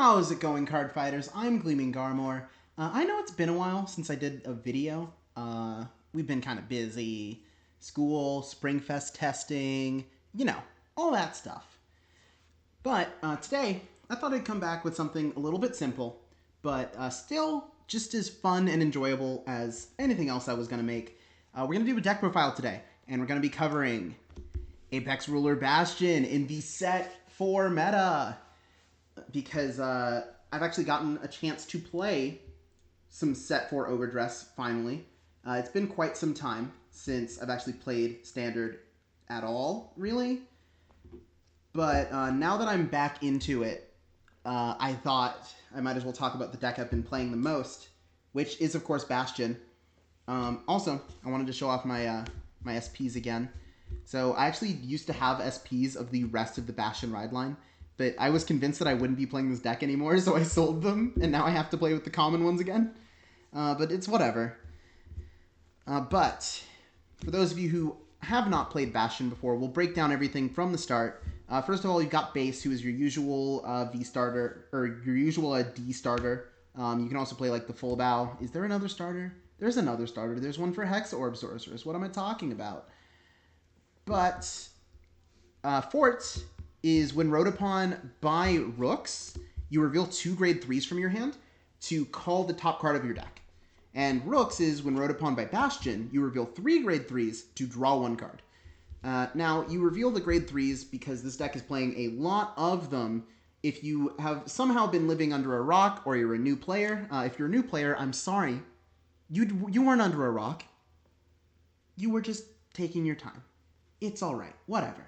How's it going, card fighters? I'm Gleaming Garmore. I know it's been a while since I did a video. We've been kind of busy. School, Springfest testing, you know, all that stuff. But today, I thought I'd come back with something a little bit simple, but still just as fun and enjoyable as anything else I was going to make. We're going to do a deck profile today, and we're going to be covering Apex Ruler Bastion in the set 4 meta. Because I've actually gotten a chance to play some set 4 Overdress finally. It's been quite some time since I've actually played Standard at all, really. But now that I'm back into it, I thought I might as well talk about the deck I've been playing the most, which is, of course, Bastion. Also, I wanted to show off my my SPs again. So I actually used to have SPs of the rest of the Bastion ride line, but I was convinced that I wouldn't be playing this deck anymore, so I sold them, and now I have to play with the common ones again. But it's whatever. But for those of you who have not played Bastion before, we'll break down everything from the start. First of all, you've got Base, who is your usual V starter, or your usual D starter. You can also play like the full bow. Is there another starter? There's another starter. There's one for Hex Orb Sorceress. What am I talking about? But Fort is when rode upon by Rooks, you reveal 2 grade 3s from your hand to call the top card of your deck. And Rooks is when rode upon by Bastion, you reveal 3 grade 3s to draw 1 card. Now, you reveal the grade 3s because this deck is playing a lot of them. If you have somehow been living under a rock or you're a new player, if you're a new player, I'm sorry. You weren't under a rock. You were just taking your time. It's all right. Whatever.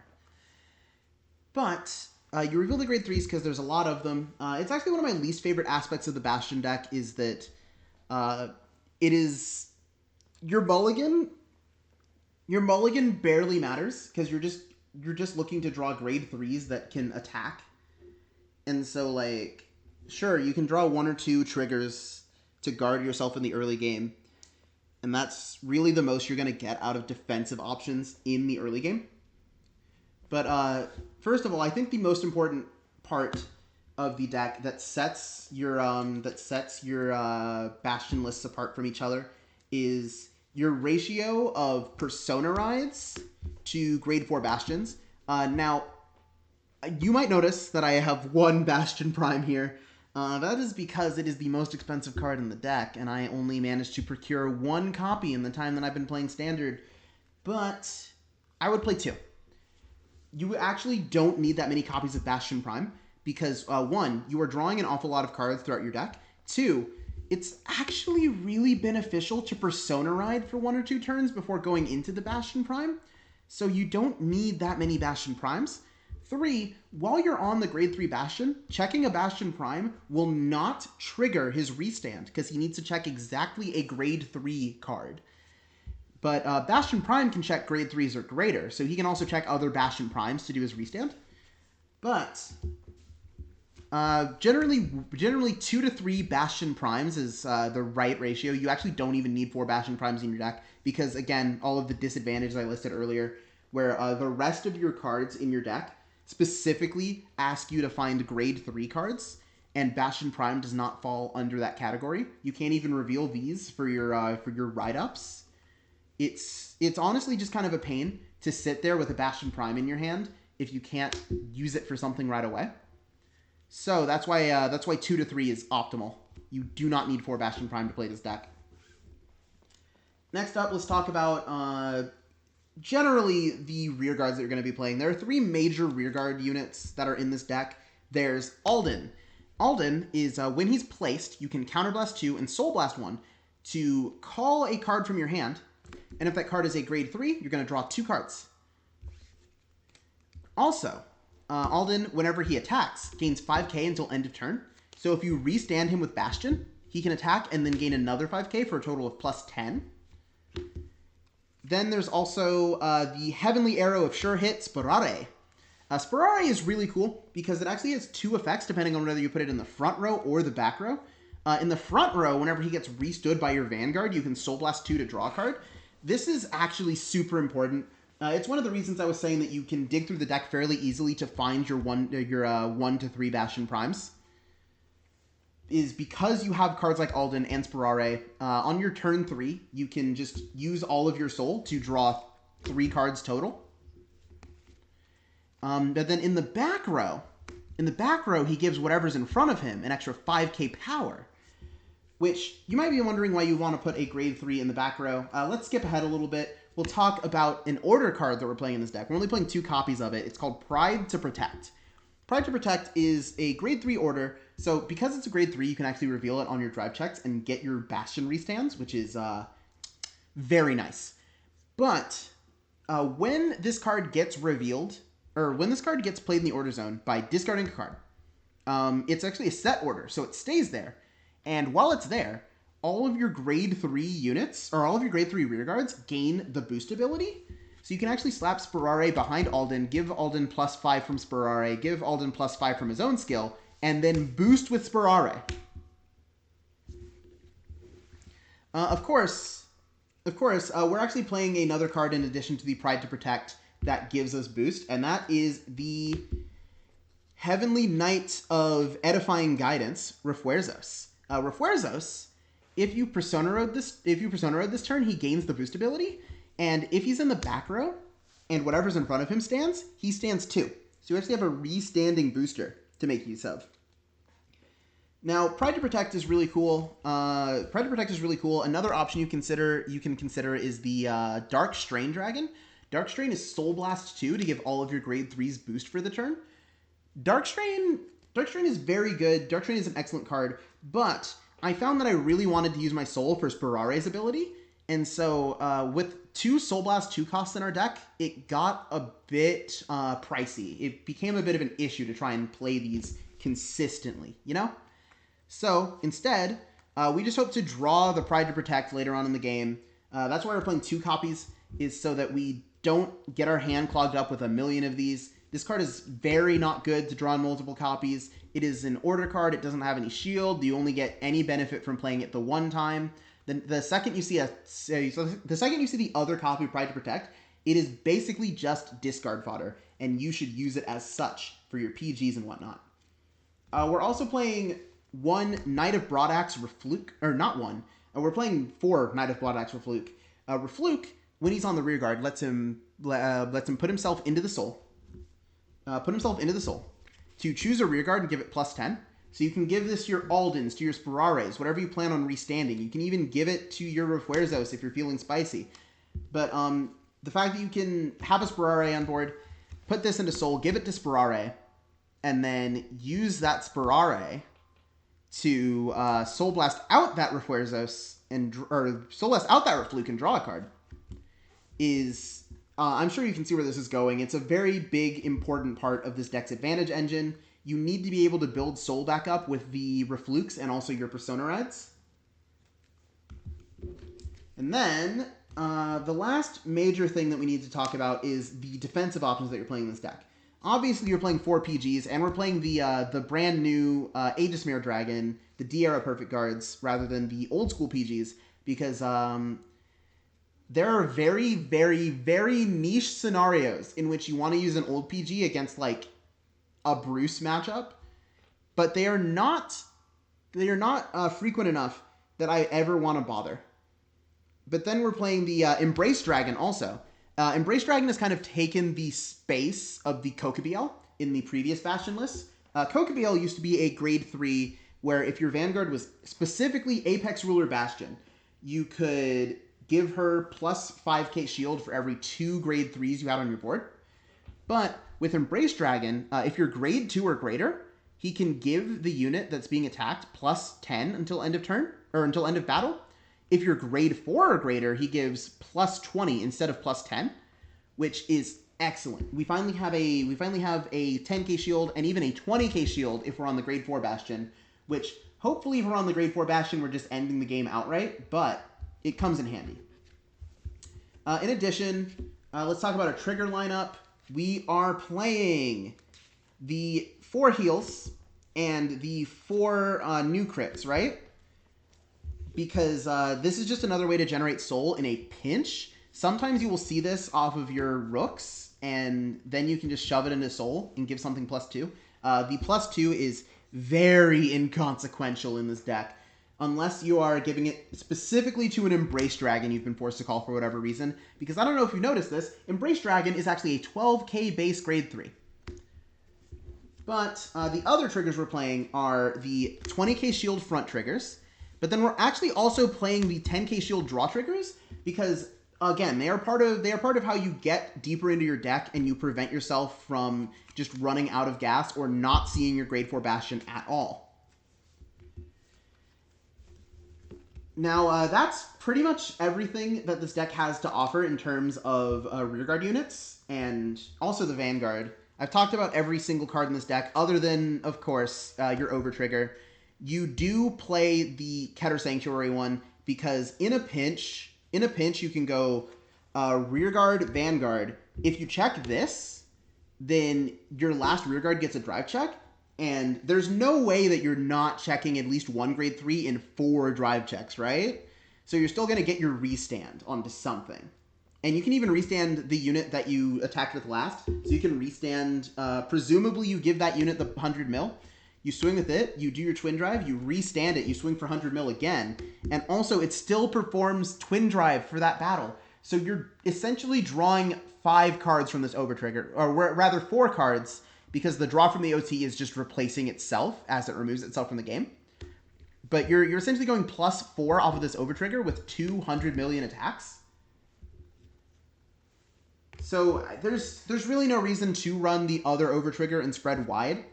But you reveal the grade 3s because there's a lot of them. It's actually one of my least favorite aspects of the Bastion deck is that it is your mulligan. Your mulligan barely matters because you're just looking to draw grade 3s that can attack. And so, like, sure, you can draw 1 or 2 triggers to guard yourself in the early game. And that's really the most you're going to get out of defensive options in the early game. But first of all, I think the most important part of the deck that sets your Bastion lists apart from each other is your ratio of Persona rides to grade 4 Bastions. Now, you might notice that I have 1 Bastion Prime here. That is because it is the most expensive card in the deck, and I only managed to procure 1 copy in the time that I've been playing Standard. But I would play 2. You actually don't need that many copies of Bastion Prime because, 1, you are drawing an awful lot of cards throughout your deck. 2, it's actually really beneficial to Persona Ride for 1 or 2 turns before going into the Bastion Prime, so you don't need that many Bastion Primes. 3, while you're on the grade 3 Bastion, checking a Bastion Prime will not trigger his restand because he needs to check exactly a grade 3 card. But Bastion Prime can check grade 3s or greater, so he can also check other Bastion Primes to do his restand. But generally 2 to 3 Bastion Primes is the right ratio. You actually don't even need 4 Bastion Primes in your deck because, again, all of the disadvantages I listed earlier, where the rest of your cards in your deck specifically ask you to find grade 3 cards, and Bastion Prime does not fall under that category. You can't even reveal these for your write-ups. It's honestly just kind of a pain to sit there with a Bastion Prime in your hand if you can't use it for something right away. So that's why 2 to 3 is optimal. You do not need 4 Bastion Prime to play this deck. Next up, let's talk about generally the rear guards that you're going to be playing. There are 3 major rear guard units that are in this deck. There's Alden. Alden is when he's placed, you can Counterblast 2 and Soul Blast 1 to call a card from your hand. And if that card is a grade 3, you're going to draw 2 cards. Also, Alden, whenever he attacks, gains 5k until end of turn. So if you restand him with Bastion, he can attack and then gain another 5k for a total of plus 10. Then there's also the Heavenly Arrow of Sure Hit, Sparare. Sparare is really cool because it actually has 2 effects depending on whether you put it in the front row or the back row. In the front row, whenever he gets restood by your Vanguard, you can Soul Blast 2 to draw a card. This is actually super important. It's one of the reasons I was saying that you can dig through the deck fairly easily to find your 1 to 3 Bastion Primes. is because you have cards like Alden and Sperare, on your turn 3, you can just use all of your soul to draw 3 cards total. But then in the back row, he gives whatever's in front of him an extra 5k power, which you might be wondering why you want to put a grade 3 in the back row. Let's skip ahead a little bit. We'll talk about an order card that we're playing in this deck. We're only playing 2 copies of it. It's called Pride to Protect. Pride to Protect is a grade 3 order, so because it's a grade 3, you can actually reveal it on your drive checks and get your Bastion restands, which is very nice. But when this card gets revealed, or when this card gets played in the order zone by discarding a card, it's actually a set order, so it stays there. And while it's there, all of your grade 3 units, or all of your grade 3 rear guards, gain the boost ability. So you can actually slap Sperare behind Alden, give Alden +5 from Sperare, give Alden +5 from his own skill, and then boost with Sperare. Of course, we're actually playing another card in addition to the Pride to Protect that gives us boost, and that is the Heavenly Knight of Edifying Guidance, Refuerzos. Refuerzos, if you Persona Road this turn, he gains the boost ability, and if he's in the back row and whatever's in front of him stands, he stands too. So you actually have a re-standing booster to make use of. Now, Pride to Protect is really cool. Another option you can consider is the Dark Strain Dragon. Dark Strain is Soul Blast 2 to give all of your grade 3s boost for the turn. Dark Strain is very good. Dark Strain is an excellent card, but I found that I really wanted to use my soul for Sperare's ability, and so with 2 Soul Blast 2 costs in our deck, it got a bit pricey. It became a bit of an issue to try and play these consistently, you know? So instead, we just hope to draw the Pride to Protect later on in the game. That's why we're playing 2 copies, is so that we don't get our hand clogged up with a million of these. This card is very not good to draw in multiple copies. It is an order card. It doesn't have any shield. You only get any benefit from playing it the one time. The second you see the other copy of Pride to Protect, it is basically just discard fodder, and you should use it as such for your PGs and whatnot. We're also playing 1 Knight of Broadaxe Refluke, or not 1. We're playing 4 Knight of Broadaxe Refluke. Refluke, when he's on the rear guard, lets him put himself into the soul. To choose a rear guard and give it +10. So you can give this to your Aldens, to your Sperares, whatever you plan on restanding. You can even give it to your Refuerzos if you're feeling spicy. But the fact that you can have a Sperare on board, put this into soul, give it to Sperare, and then use that Sperare to Soul Blast out that Refuerzos or Soul Blast out that Refluke and draw a card is, I'm sure you can see where this is going. It's a very big, important part of this deck's advantage engine. You need to be able to build Soul back up with the Reflukes and also your Persona Reds. And then, the last major thing that we need to talk about is the defensive options that you're playing in this deck. Obviously, you're playing 4 PGs, and we're playing the brand new Aegismere Dragon, the D-Era Perfect Guards, rather than the old school PGs, because there are very, very, very niche scenarios in which you want to use an old PG against, like, a Bruce matchup, but they are not frequent enough that I ever want to bother. But then we're playing the Embrace Dragon also. Embrace Dragon has kind of taken the space of the Kokobiel in the previous Bastion lists. Kokobiel used to be a grade 3, where if your Vanguard was specifically Apex Ruler Bastion, you could give her plus 5k shield for every 2 grade 3s you had on your board. But with Embrace Dragon, if you're grade 2 or greater, he can give the unit that's being attacked plus 10 until end of turn, or until end of battle. If you're grade 4 or greater, he gives plus 20 instead of plus 10, which is excellent. We finally have a 10k shield and even a 20k shield if we're on the grade 4 Bastion, which hopefully if we're on the grade 4 Bastion, we're just ending the game outright, but it comes in handy. In addition, let's talk about our trigger lineup. We are playing the 4 heals and the 4 new crits, right? Because this is just another way to generate soul in a pinch. Sometimes you will see this off of your rooks, and then you can just shove it into soul and give something +2. The +2 is very inconsequential in this deck. Unless you are giving it specifically to an Embrace Dragon you've been forced to call for whatever reason. Because I don't know if you've noticed this, Embrace Dragon is actually a 12k base grade 3. But the other triggers we're playing are the 20k shield front triggers. But then we're actually also playing the 10k shield draw triggers because, again, they are part of how you get deeper into your deck and you prevent yourself from just running out of gas or not seeing your grade 4 Bastion at all. Now, that's pretty much everything that this deck has to offer in terms of rearguard units and also the Vanguard. I've talked about every single card in this deck other than, of course, your Overtrigger. You do play the Keter Sanctuary one because in a pinch you can go rearguard, Vanguard. If you check this, then your last rearguard gets a drive check. And there's no way that you're not checking at least one grade 3 in 4 drive checks, right? So you're still going to get your restand onto something. And you can even restand the unit that you attacked with last. So you can restand, presumably you give that unit the 100 mil. You swing with it, you do your twin drive, you restand it, you swing for 100 mil again. And also it still performs twin drive for that battle. So you're essentially drawing 5 cards from this Overtrigger, or rather 4 cards, because the draw from the OT is just replacing itself as it removes itself from the game. But you're essentially going +4 off of this Overtrigger with 200 million attacks. So there's really no reason to run the other Overtrigger and spread wide,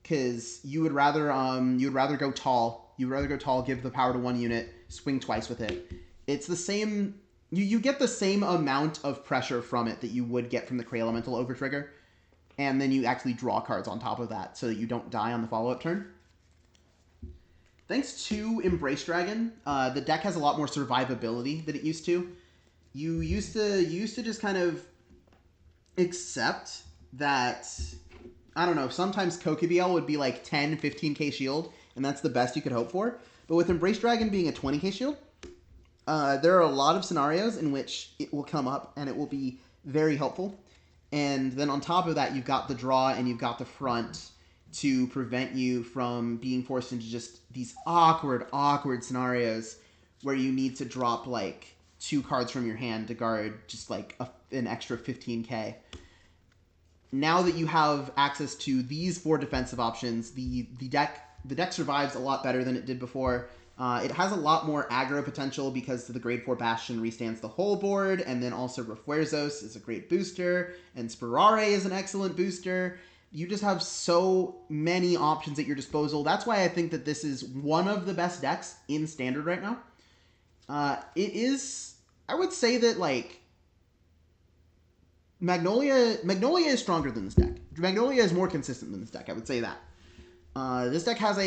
because you would rather go tall. You'd rather go tall, give the power to 1 unit, swing twice with it. It's the same. You get the same amount of pressure from it that you would get from the Cray Elemental Overtrigger. And then you actually draw cards on top of that so that you don't die on the follow-up turn. Thanks to Embrace Dragon, the deck has a lot more survivability than it used to. You used to just kind of accept that, I don't know, sometimes Kokibiel would be like 10, 15k shield, and that's the best you could hope for. But with Embrace Dragon being a 20k shield, there are a lot of scenarios in which it will come up and it will be very helpful. And then on top of that, you've got the draw and you've got the front to prevent you from being forced into just these awkward scenarios where you need to drop like 2 cards from your hand to guard just like an extra 15k. Now that you have access to these 4 defensive options, the deck survives a lot better than it did before. It has a lot more aggro potential because the grade 4 Bastion restands the whole board, and then also Refuerzos is a great booster, and Sperare is an excellent booster. You just have so many options at your disposal. That's why I think that this is one of the best decks in Standard right now. It is, I would say that, like, Magnolia is stronger than this deck. Magnolia is more consistent than this deck, I would say that. This deck has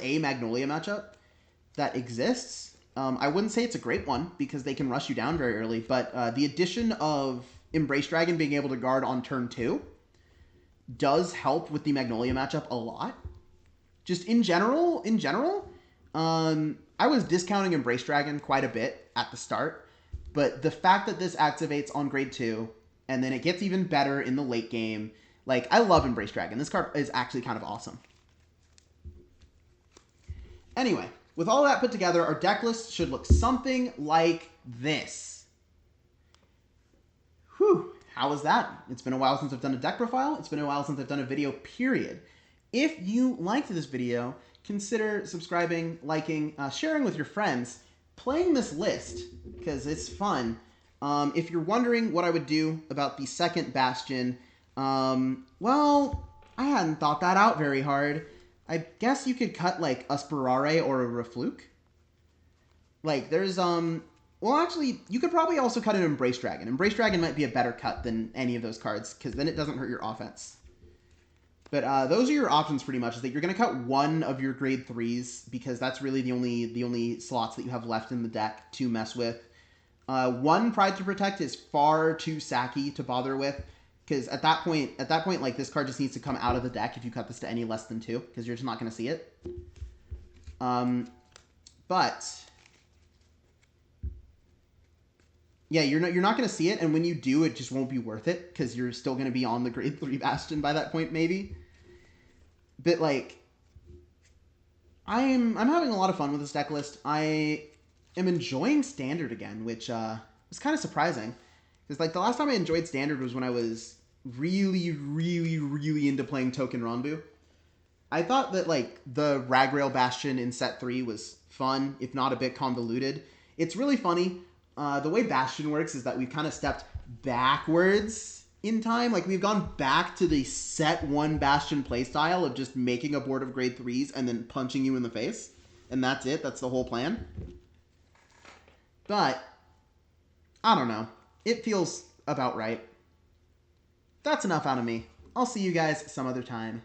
a Magnolia matchup that exists. I wouldn't say it's a great one because they can rush you down very early, but the addition of Embrace Dragon being able to guard on turn 2 does help with the Magnolia matchup a lot. Just in general, I was discounting Embrace Dragon quite a bit at the start, but the fact that this activates on grade 2 and then it gets even better in the late game, like, I love Embrace Dragon. This card is actually kind of awesome. Anyway, with all that put together, our deck list should look something like this. Whew, how was that? It's been a while since I've done a deck profile. It's been a while since I've done a video, period. If you liked this video, consider subscribing, liking, sharing with your friends, playing this list, because it's fun. If you're wondering what I would do about the second Bastion, well, I hadn't thought that out very hard. I guess you could cut, like, a Sperare or a Refluke. Like, there's, well, actually, you could probably also cut an Embrace Dragon. Embrace Dragon might be a better cut than any of those cards, because then it doesn't hurt your offense. But those are your options, pretty much, is that you're going to cut one of your grade 3s, because that's really the only slots that you have left in the deck to mess with. 1 Pride to Protect is far too sacky to bother with. Because at that point, like, this card just needs to come out of the deck if you cut this to any less than 2, because you're just not going to see it. But yeah, you're not going to see it, and when you do, it just won't be worth it, because you're still going to be on the grade 3 Bastion by that point, maybe. But like, I'm having a lot of fun with this deck list. I am enjoying Standard again, which was kind of surprising. Because like the last time I enjoyed Standard was when I was really into playing Token Ranbu. I thought that like the Ragrail Bastion in set 3 was fun, if not a bit convoluted. It's really funny. The way Bastion works is that we've kind of stepped backwards in time. Like we've gone back to the set 1 Bastion playstyle of just making a board of grade 3s and then punching you in the face. And that's it. That's the whole plan. But, I don't know. It feels about right. That's enough out of me. I'll see you guys some other time.